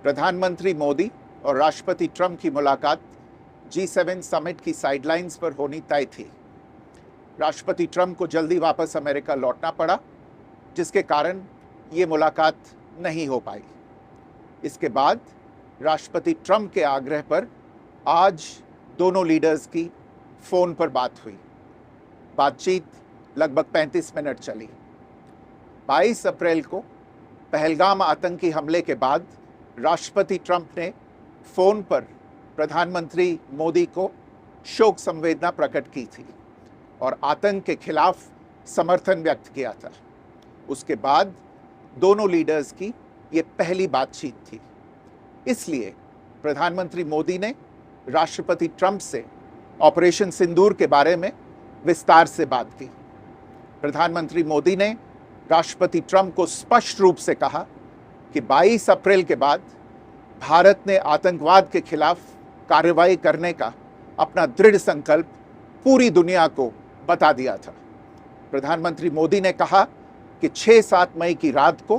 प्रधानमंत्री मोदी और राष्ट्रपति ट्रंप की मुलाकात G7 समिट की साइडलाइंस पर होनी तय थी। राष्ट्रपति ट्रंप को जल्दी वापस अमेरिका लौटना पड़ा, जिसके कारण ये मुलाकात नहीं हो पाई। इसके बाद राष्ट्रपति ट्रंप के आग्रह पर आज दोनों लीडर्स की फ़ोन पर बात हुई। बातचीत लगभग 35 मिनट चली। 22 अप्रैल को पहलगाम आतंकी हमले के बाद राष्ट्रपति ट्रंप ने फ़ोन पर प्रधानमंत्री मोदी को शोक संवेदना प्रकट की थी और आतंक के खिलाफ समर्थन व्यक्त किया था। उसके बाद दोनों लीडर्स की ये पहली बातचीत थी। इसलिए प्रधानमंत्री मोदी ने राष्ट्रपति ट्रंप से ऑपरेशन सिंदूर के बारे में विस्तार से बात की। प्रधानमंत्री मोदी ने राष्ट्रपति ट्रंप को स्पष्ट रूप से कहा कि 22 अप्रैल के बाद भारत ने आतंकवाद के खिलाफ कार्रवाई करने का अपना दृढ़ संकल्प पूरी दुनिया को बता दिया था। प्रधानमंत्री मोदी ने कहा कि 6-7 मई की रात को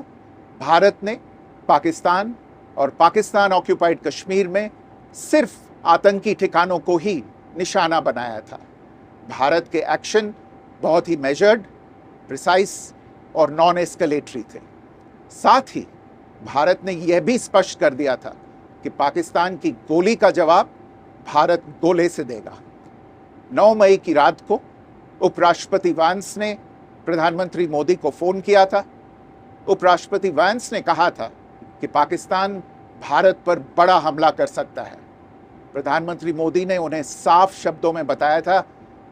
भारत ने पाकिस्तान और पाकिस्तान ऑक्यूपाइड कश्मीर में सिर्फ आतंकी ठिकानों को ही निशाना बनाया था। भारत के एक्शन बहुत ही मेजर्ड, प्रिसाइज और नॉन एस्केलेटरी थे। साथ ही भारत ने यह भी स्पष्ट कर दिया था कि पाकिस्तान की गोली का जवाब भारत गोले से देगा। 9 मई की रात को उपराष्ट्रपति वांस ने प्रधानमंत्री मोदी को फ़ोन किया था। उपराष्ट्रपति वांस ने कहा था कि पाकिस्तान भारत पर बड़ा हमला कर सकता है। प्रधानमंत्री मोदी ने उन्हें साफ शब्दों में बताया था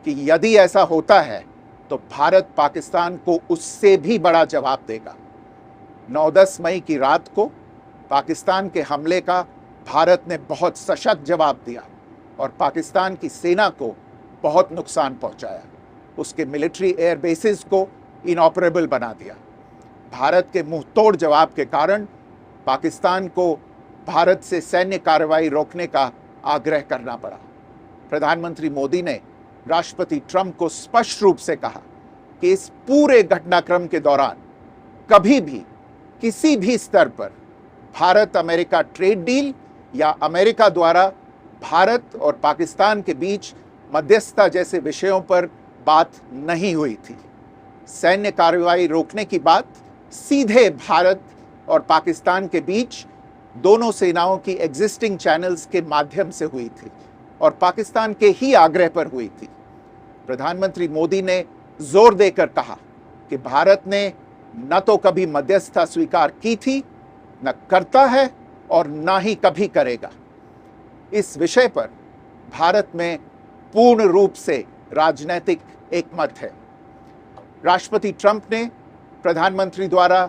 कि यदि ऐसा होता है तो भारत पाकिस्तान को उससे भी बड़ा जवाब देगा। 9-10 मई की रात को पाकिस्तान के हमले का भारत ने बहुत सशक्त जवाब दिया और पाकिस्तान की सेना को बहुत नुकसान पहुंचाया। उसके मिलिट्री एयर बेसिस को इनऑपरेबल बना दिया। भारत के मुंहतोड़ जवाब के कारण पाकिस्तान को भारत से सैन्य कार्रवाई रोकने का आग्रह करना पड़ा। प्रधानमंत्री मोदी ने राष्ट्रपति ट्रंप को स्पष्ट रूप से कहा कि इस पूरे घटनाक्रम के दौरान कभी भी किसी भी स्तर पर भारत अमेरिका ट्रेड डील या अमेरिका द्वारा भारत और पाकिस्तान के बीच मध्यस्थता जैसे विषयों पर बात नहीं हुई थी। सैन्य कार्रवाई रोकने की बात सीधे भारत और पाकिस्तान के बीच दोनों सेनाओं की एग्जिस्टिंग चैनल्स के माध्यम से हुई थी और पाकिस्तान के ही आग्रह पर हुई थी। प्रधानमंत्री मोदी ने जोर देकर कहा कि भारत ने न तो कभी मध्यस्थता स्वीकार की थी, न करता है और न ही कभी करेगा। इस विषय पर भारत में पूर्ण रूप से राजनीतिक एकमत है। राष्ट्रपति ट्रंप ने प्रधानमंत्री द्वारा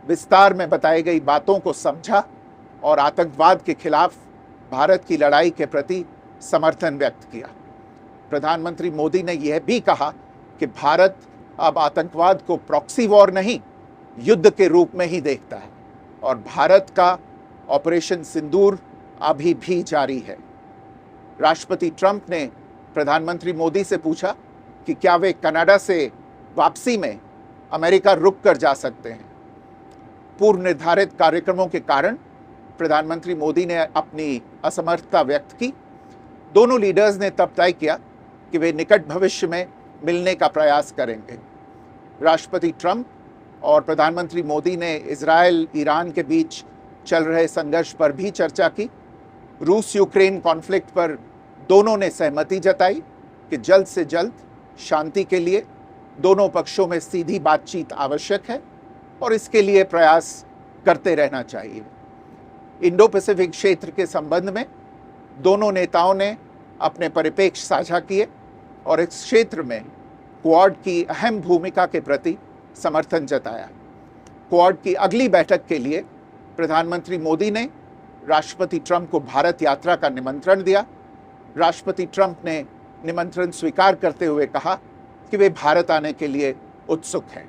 विस्तार में बताई गई बातों को समझा और आतंकवाद के खिलाफ भारत की लड़ाई के प्रति समर्थन व्यक्त किया। प्रधानमंत्री मोदी ने यह भी कहा कि भारत अब आतंकवाद को प्रॉक्सी वॉर नहीं, युद्ध के रूप में ही देखता है और भारत का ऑपरेशन सिंदूर अभी भी जारी है। राष्ट्रपति ट्रंप ने प्रधानमंत्री मोदी से पूछा कि क्या वे कनाडा से वापसी में अमेरिका रुक कर जा सकते हैं। पूर्व निर्धारित कार्यक्रमों के कारण प्रधानमंत्री मोदी ने अपनी असमर्थता व्यक्त की। दोनों लीडर्स ने तब तय किया कि वे निकट भविष्य में मिलने का प्रयास करेंगे। राष्ट्रपति ट्रंप और प्रधानमंत्री मोदी ने इजराइल ईरान के बीच चल रहे संघर्ष पर भी चर्चा की। रूस यूक्रेन कॉन्फ्लिक्ट पर दोनों ने सहमति जताई कि जल्द से जल्द शांति के लिए दोनों पक्षों में सीधी बातचीत आवश्यक है और इसके लिए प्रयास करते रहना चाहिए। इंडो पैसिफिक क्षेत्र के संबंध में दोनों नेताओं ने अपने परिप्रेक्ष्य साझा किए और इस क्षेत्र में क्वाड की अहम भूमिका के प्रति समर्थन जताया। क्वाड की अगली बैठक के लिए प्रधानमंत्री मोदी ने राष्ट्रपति ट्रंप को भारत यात्रा का निमंत्रण दिया। राष्ट्रपति ट्रंप ने निमंत्रण स्वीकार करते हुए कहा कि वे भारत आने के लिए उत्सुक हैं।